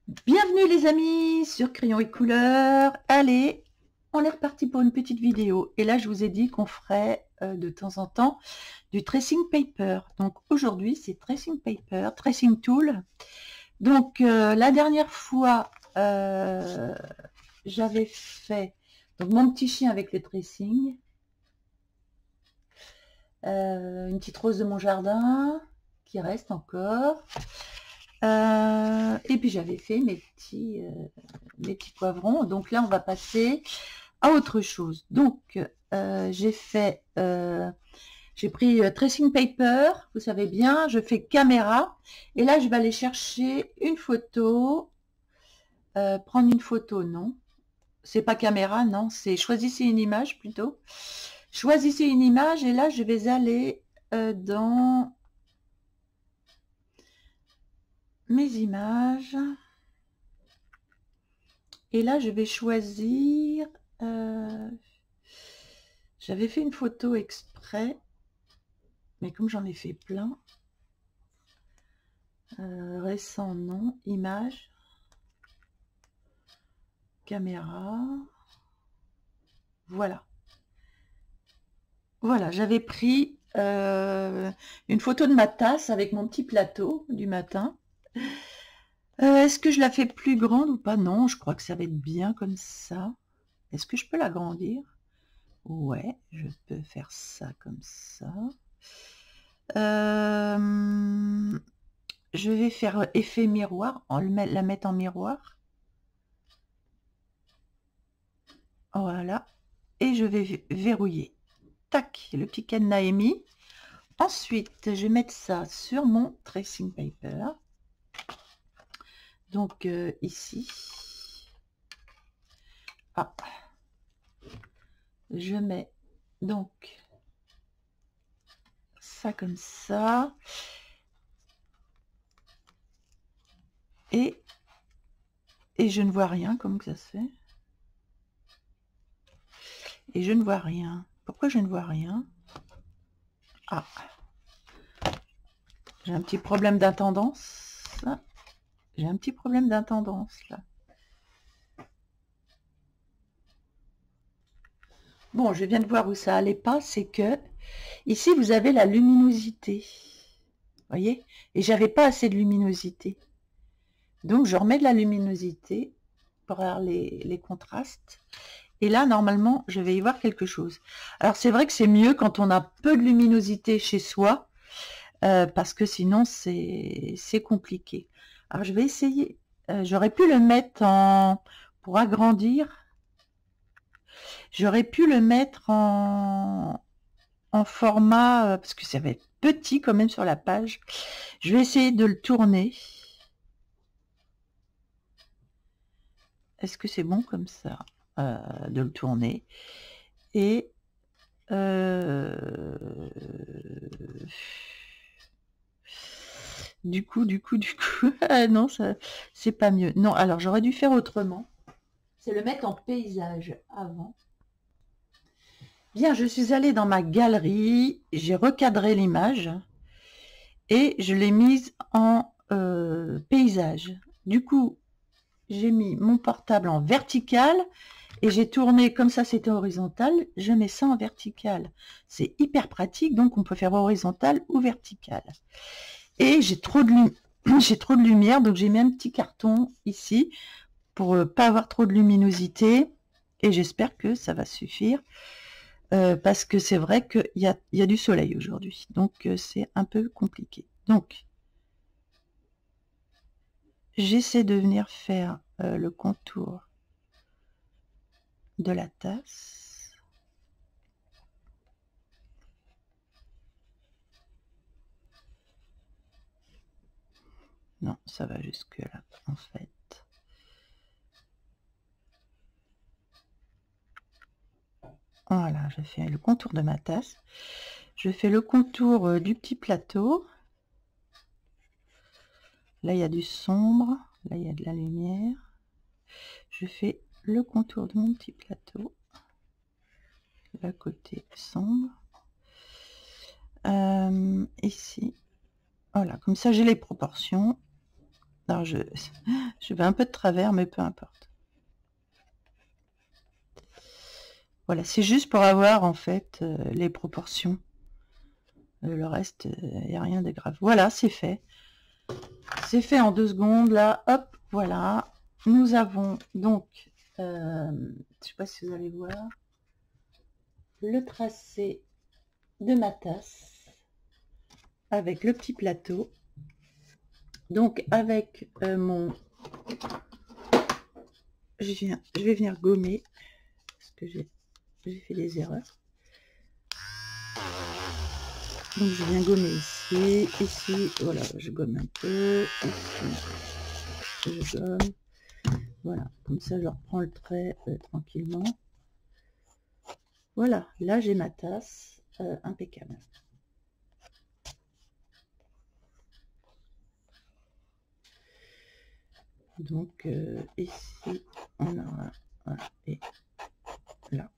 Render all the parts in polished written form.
Bienvenue les amis sur Crayon et Couleurs. Allez, on est reparti pour une petite vidéo. Et là, je vous ai dit qu'on ferait de temps en temps du tracing paper. Donc aujourd'hui, c'est tracing paper, tracing tool. Donc la dernière fois, j'avais fait donc, mon petit chien avec le tracing. Une petite rose de mon jardin qui reste encore. Et puis j'avais fait mes petits poivrons. Donc là, on va passer à autre chose. Donc j'ai pris tracing paper, vous savez bien, je fais caméra. Et là, je vais aller chercher une photo. Prendre une photo, non. C'est pas caméra, non. C'est choisissez une image plutôt. Choisissez une image et là, je vais aller dans mes images. Et là, je vais choisir... j'avais fait une photo exprès, mais comme j'en ai fait plein, récent, non, image, caméra, voilà. Voilà, j'avais pris une photo de ma tasse avec mon petit plateau du matin. Est-ce que je la fais plus grande ou pas? Non, je crois que ça va être bien comme ça. Est-ce que je peux l'agrandir? Ouais, je peux faire ça comme ça. Je vais faire effet miroir, la mettre en miroir. Voilà. Et je vais verrouiller. Tac, le petit cadenas est mis. Ensuite, je vais mettre ça sur mon tracing paper. Donc ici. Ah. Je mets donc ça comme ça. Et je ne vois rien, comme ça se fait. Et je ne vois rien. Pourquoi je ne vois rien? Ah. J'ai un petit problème d'intendance. J'ai un petit problème d'intendance là. Bon, je viens de voir où ça allait pas, c'est que ici vous avez la luminosité. Voyez? Et j'avais pas assez de luminosité. Donc je remets de la luminosité pour avoir les contrastes. Et là, normalement, je vais y voir quelque chose. Alors c'est vrai que c'est mieux quand on a peu de luminosité chez soi, parce que sinon c'est compliqué. Alors je vais essayer. J'aurais pu le mettre pour agrandir. J'aurais pu le mettre en format, parce que ça va être petit quand même sur la page. Je vais essayer de le tourner. Est-ce que c'est bon comme ça, de le tourner? Et du coup, ah non, ça, c'est pas mieux. Non, alors j'aurais dû faire autrement. C'est le mettre en paysage avant. Bien, je suis allée dans ma galerie, j'ai recadré l'image et je l'ai mise en paysage. Du coup, j'ai mis mon portable en vertical et j'ai tourné comme ça, c'était horizontal, je mets ça en vertical. C'est hyper pratique, donc on peut faire horizontal ou vertical. Et j'ai trop de lumière, donc j'ai mis un petit carton ici pour pas avoir trop de luminosité. Et j'espère que ça va suffire. Parce que c'est vrai qu'il y a du soleil aujourd'hui. Donc c'est un peu compliqué. Donc j'essaie de venir faire le contour de la tasse. Non, ça va jusque là en fait. Voilà, je fais le contour de ma tasse. Je fais le contour du petit plateau. Là, il y a du sombre. Là, il y a de la lumière. Je fais le contour de mon petit plateau. Le côté sombre. Ici. Voilà, comme ça, j'ai les proportions. Alors je vais un peu de travers, mais peu importe. Voilà, c'est juste pour avoir en fait les proportions. Le reste, il n'y a rien de grave. Voilà, c'est fait. C'est fait en 2 secondes, là, hop, voilà. Nous avons donc, je ne sais pas si vous allez voir, le tracé de ma tasse avec le petit plateau. Donc, avec mon... Je vais venir gommer, parce que j'ai fait des erreurs. Donc, je viens gommer ici, ici, voilà, je gomme un peu, ici, je gomme. Voilà, comme ça je reprends le trait tranquillement. Voilà, là j'ai ma tasse impeccable. Donc ici on aura, voilà, et là.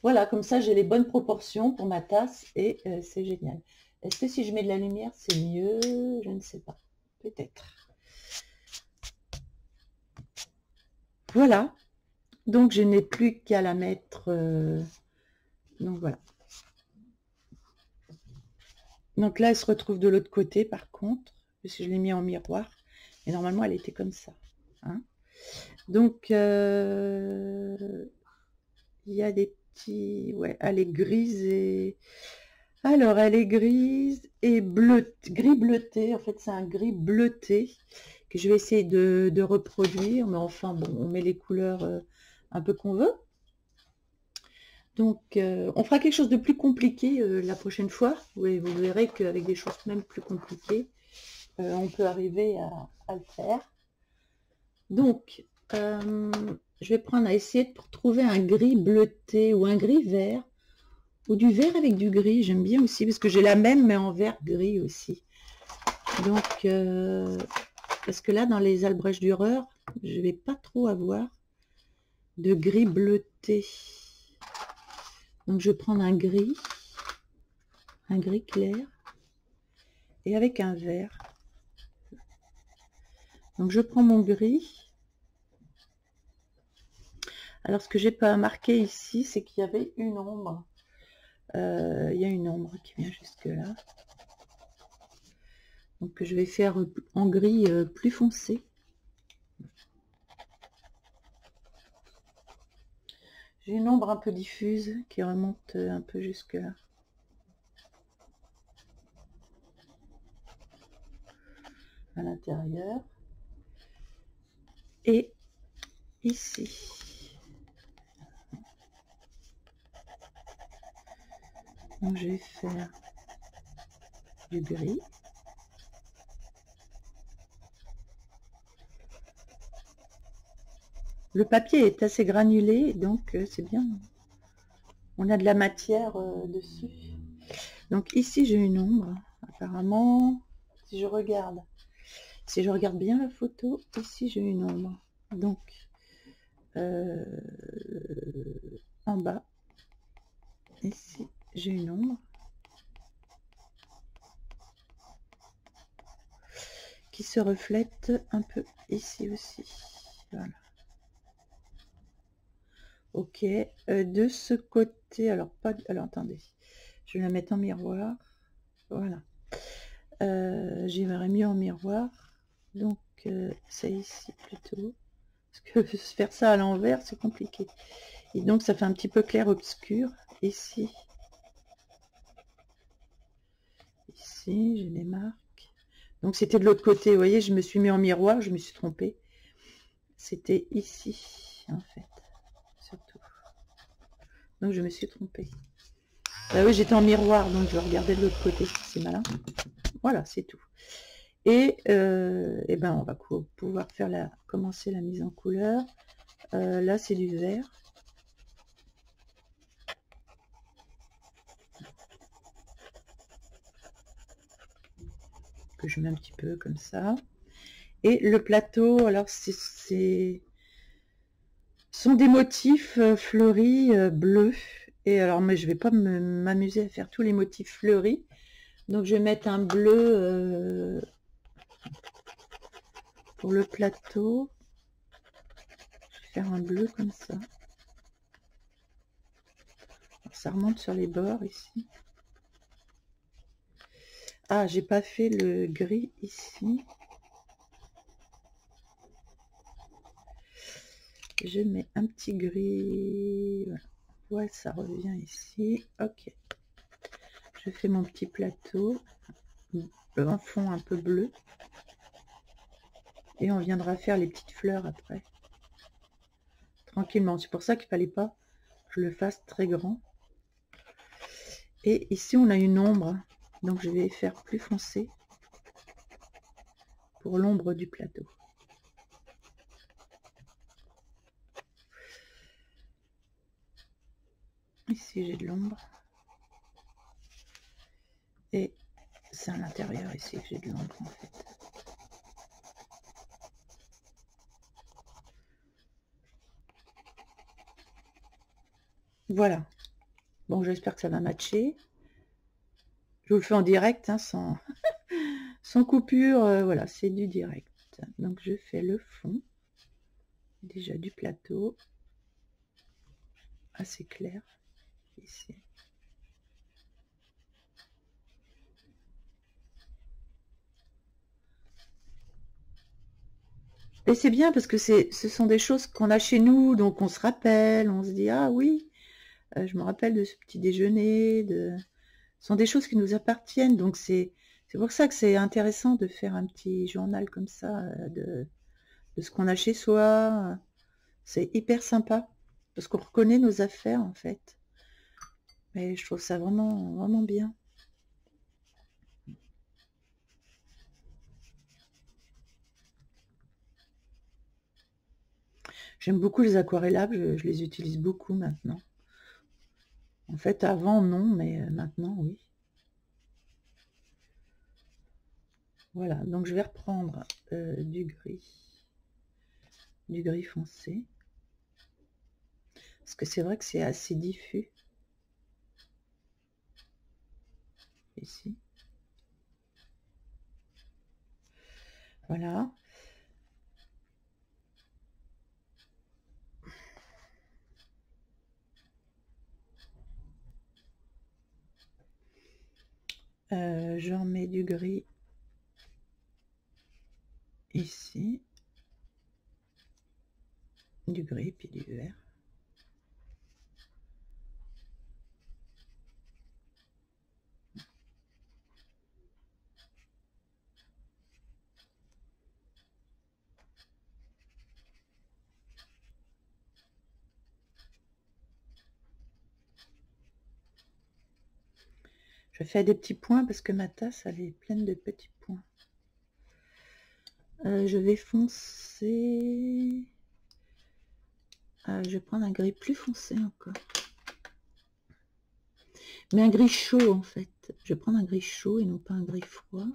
Voilà, comme ça j'ai les bonnes proportions pour ma tasse et c'est génial. Est-ce que si je mets de la lumière c'est mieux? Je ne sais pas, peut-être. Voilà, donc je n'ai plus qu'à la mettre, donc voilà. Donc là elle se retrouve de l'autre côté par contre, parce que je l'ai mis en miroir, et normalement elle était comme ça. Hein. Donc il y a des petits, ouais, elle est grise et... Alors, elle est grise et bleu, gris bleuté. En fait, c'est un gris bleuté que je vais essayer de reproduire. Mais enfin, bon, on met les couleurs un peu qu'on veut. Donc, on fera quelque chose de plus compliqué la prochaine fois. Oui, vous verrez qu'avec des choses même plus compliquées, on peut arriver à le faire. Donc, je vais prendre à essayer de trouver un gris bleuté ou un gris vert. Ou du vert avec du gris, j'aime bien aussi, parce que j'ai la même, mais en vert gris aussi. Donc, parce que là, dans les Albrecht Dürer, je vais pas trop avoir de gris bleuté. Donc, je vais prendre un gris clair, et avec un vert. Donc, je prends mon gris. Alors, ce que j'ai pas marqué ici, c'est qu'il y avait une ombre. Il y a une ombre qui vient jusque là. Donc je vais faire en gris plus foncé. J'ai une ombre un peu diffuse qui remonte un peu jusque là. À l'intérieur. Et ici. Donc je vais faire du gris. Le papier est assez granulé, donc c'est bien. On a de la matière dessus. Donc ici j'ai une ombre. Apparemment, si je regarde bien la photo, ici j'ai une ombre. Donc en bas, ici j'ai une ombre. Qui se reflète un peu ici aussi. Voilà. Ok, de ce côté, alors pas, alors attendez, je vais la mettre en miroir. Voilà. J'aimerais mieux en miroir, donc c'est ici plutôt. Parce que faire ça à l'envers, c'est compliqué. Et donc ça fait un petit peu clair-obscur ici. Ici, j'ai des marques. Donc c'était de l'autre côté, vous voyez, je me suis mis en miroir, je me suis trompée. C'était ici, en fait, surtout. Donc je me suis trompée. Bah oui, j'étais en miroir, donc je vais regarder de l'autre côté, c'est malin. Voilà, c'est tout. Et ben on va pouvoir faire commencer la mise en couleur. Là, c'est du vert. Que je mets un petit peu comme ça. Et le plateau, alors sont des motifs fleuris bleus. Et alors, mais je vais pas m'amuser à faire tous les motifs fleuris. Donc, je vais mettre un bleu Pour le plateau, je vais faire un bleu comme ça. Alors, ça remonte sur les bords ici. Ah, j'ai pas fait le gris ici. Je mets un petit gris. Voilà. Ouais, ça revient ici. Ok. Je fais mon petit plateau. Un fond un peu bleu. Et on viendra faire les petites fleurs après. Tranquillement. C'est pour ça qu'il fallait pas que je le fasse très grand. Et ici, on a une ombre. Donc, je vais faire plus foncé pour l'ombre du plateau. Ici, j'ai de l'ombre. Et c'est à l'intérieur ici que j'ai de l'ombre, en fait. Voilà. Bon, j'espère que ça va matcher. Je vous le fais en direct, hein, sans coupure. Voilà, c'est du direct. Donc, je fais le fond. Déjà du plateau. Assez clair. Ici. Et c'est bien parce que ce sont des choses qu'on a chez nous, donc on se rappelle, on se dit, ah oui, je me rappelle de ce petit déjeuner, ce sont des choses qui nous appartiennent, donc c'est pour ça que c'est intéressant de faire un petit journal comme ça, de ce qu'on a chez soi. C'est hyper sympa, parce qu'on reconnaît nos affaires en fait. Mais je trouve ça vraiment, vraiment bien. J'aime beaucoup les aquarellables, je les utilise beaucoup maintenant. En fait, avant, non, mais maintenant, oui. Voilà, donc je vais reprendre du gris foncé. Parce que c'est vrai que c'est assez diffus. Ici. Voilà. Je remets du gris ici, du gris puis du vert. Je fais des petits points parce que ma tasse elle est pleine de petits points. Je vais foncer. Je vais prendre un gris plus foncé encore. Mais un gris chaud en fait. Je vais prendre un gris chaud et non pas un gris froid.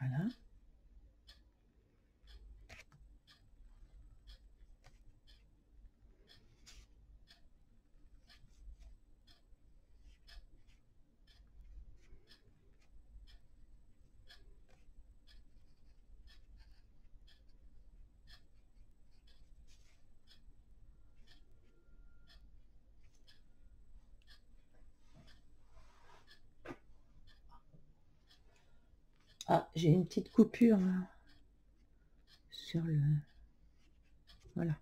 Voilà. Ah, j'ai une petite coupure là, sur le... Voilà.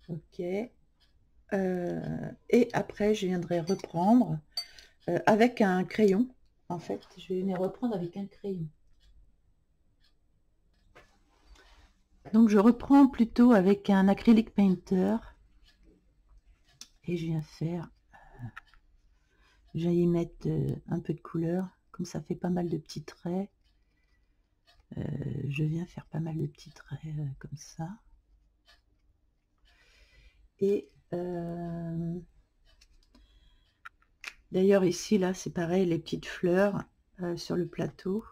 Ok. Et après, je viendrai reprendre avec un crayon. En fait, je vais venir reprendre avec un crayon. Donc, je reprends plutôt avec un acrylic painter. Et je viens faire... je vais y mettre un peu de couleur. Comme ça fait pas mal de petits traits. Je viens faire pas mal de petits traits comme ça. Et d'ailleurs ici, là, c'est pareil, les petites fleurs sur le plateau.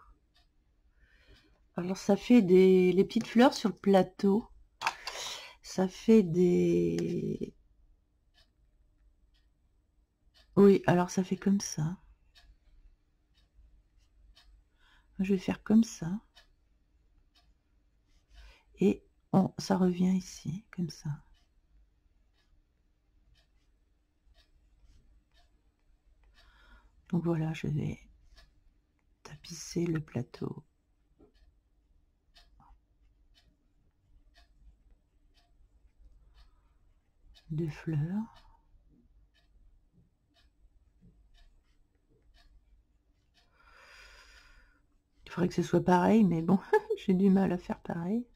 Alors ça fait les petites fleurs sur le plateau. Ça fait des... Oui, alors ça fait comme ça. Je vais faire comme ça. Et ça revient ici, comme ça. Donc voilà, je vais tapisser le plateau. De fleurs. Il faudrait que ce soit pareil, mais bon, j'ai du mal à faire pareil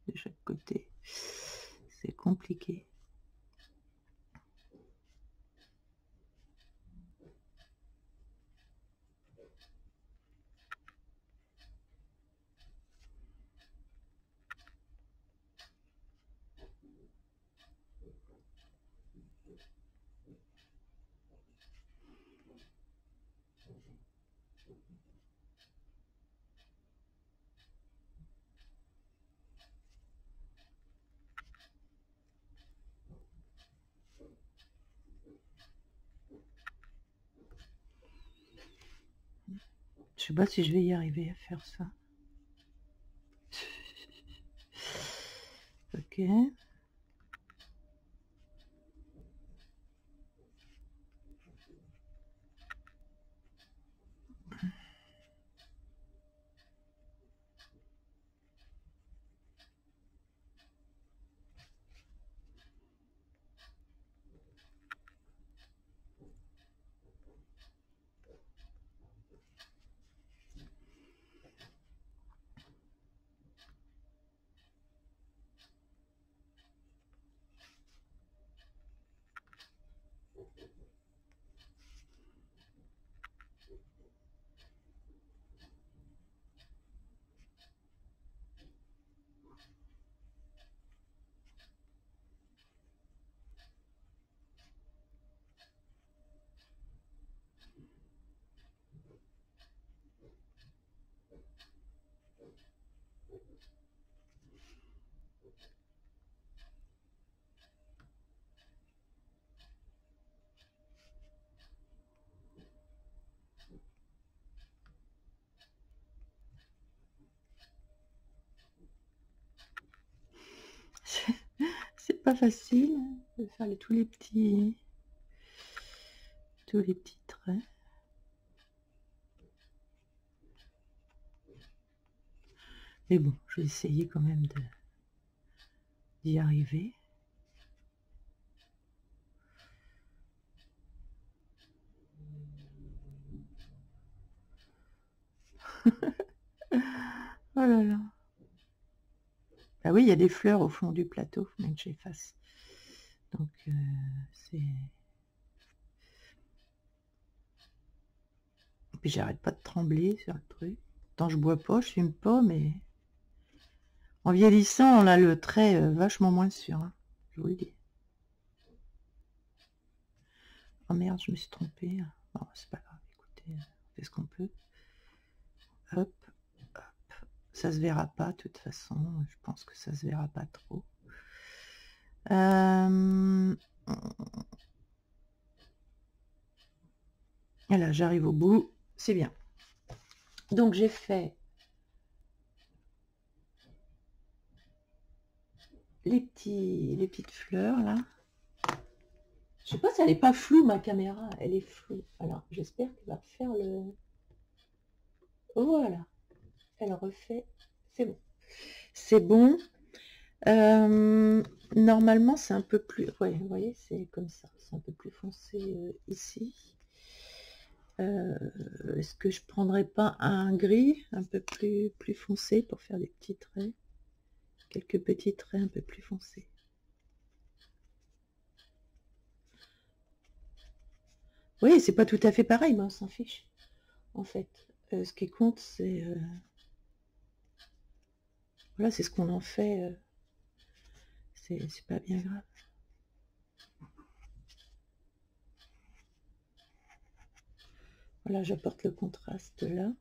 de chaque côté. C'est compliqué. Je sais pas si je vais y arriver à faire ça. Ok. C'est pas facile de faire tous les petits traits. Mais bon, je vais essayer quand même d'y arriver. Oh là là. Ah oui, il y a des fleurs au fond du plateau, il faut que j'efface. Donc c'est... Et puis j'arrête pas de trembler sur le truc. Tant je bois pas, je fume pas, mais en vieillissant, on a le trait vachement moins sûr, hein, je vous le dis. Oh merde, je me suis trompée. Bon, c'est pas grave, écoutez, on fait ce qu'on peut. Hop, hop. Ça se verra pas, de toute façon. Je pense que ça se verra pas trop. Voilà, j'arrive au bout. C'est bien. Donc, j'ai fait les petites fleurs, là. Je sais pas si elle est pas floue, ma caméra. Elle est floue. Alors, j'espère qu'elle va faire le... Voilà. Elle refait. C'est bon. C'est bon. normalement, c'est un peu plus... Ouais, vous voyez, c'est comme ça. C'est un peu plus foncé ici. Est-ce que je prendrais pas un gris un peu plus foncé pour faire des petits traits? Quelques petits traits un peu plus foncés. Oui, c'est pas tout à fait pareil, mais on s'en fiche. En fait, ce qui compte, c'est... Voilà, c'est ce qu'on en fait. C'est pas bien grave. Voilà, j'apporte le contraste là.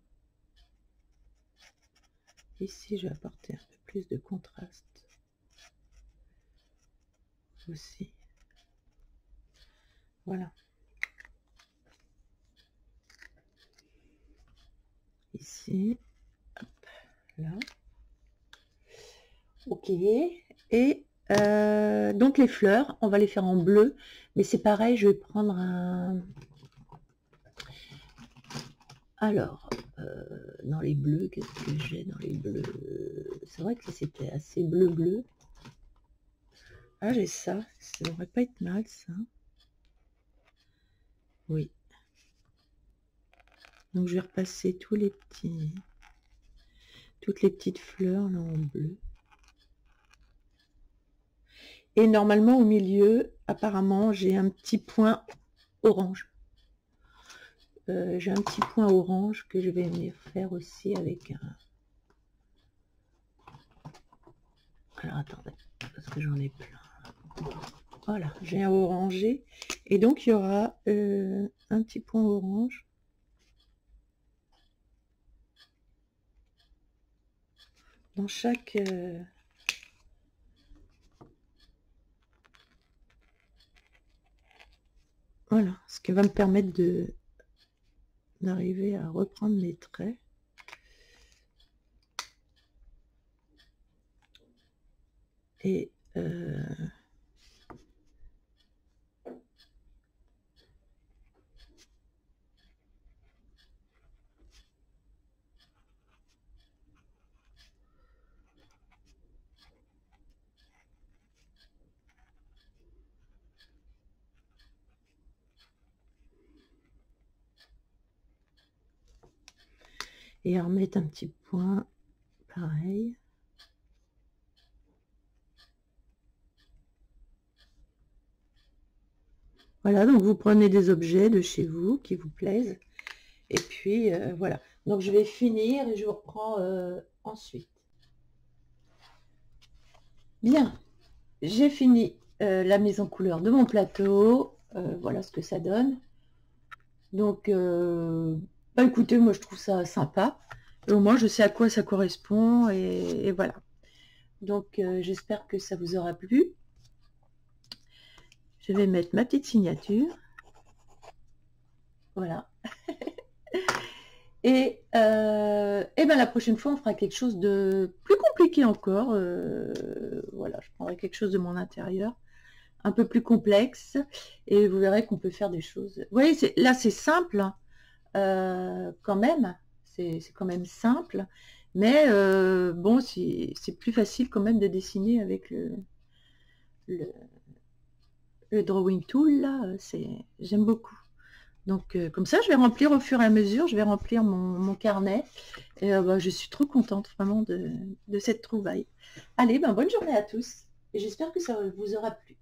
Ici, je vais apporter un peu plus de contraste aussi. Voilà. Ici, hop, là. Ok. Et donc les fleurs, on va les faire en bleu, mais c'est pareil, je vais prendre un... Alors, dans les bleus, qu'est-ce que j'ai dans les bleus? C'est vrai que c'était assez bleu-bleu. Ah, j'ai ça. Ça devrait pas être mal, ça. Oui. Donc, je vais repasser tous les petits... Toutes les petites fleurs, là, en bleu. Et normalement, au milieu, apparemment, j'ai un petit point orange. J'ai un petit point orange que je vais venir faire aussi avec un... Alors, attendez, parce que j'en ai plein. Voilà, j'ai un orangé. Et donc, il y aura un petit point orange. Dans chaque... Voilà, ce qui va me permettre d'arriver à reprendre mes traits. Et à remettre un petit point pareil. Voilà, donc vous prenez des objets de chez vous qui vous plaisent. Et puis, voilà. Donc, je vais finir et je vous reprends ensuite. Bien, j'ai fini la mise en couleur de mon plateau. Voilà ce que ça donne. Donc, bah, écoutez, moi, je trouve ça sympa. Et au moins, je sais à quoi ça correspond. Et voilà. Donc, j'espère que ça vous aura plu. Je vais mettre ma petite signature. Voilà. Et ben la prochaine fois, on fera quelque chose de plus compliqué encore. Voilà, je prendrai quelque chose de mon intérieur, un peu plus complexe. Et vous verrez qu'on peut faire des choses. Vous voyez, là, c'est simple, quand même. C'est quand même simple. Mais bon, c'est plus facile quand même de dessiner avec le drawing tool, là. J'aime beaucoup. Donc, comme ça, je vais remplir au fur et à mesure, je vais remplir mon carnet. Et bah, je suis trop contente vraiment de cette trouvaille. Allez, ben, bonne journée à tous. Et j'espère que ça vous aura plu.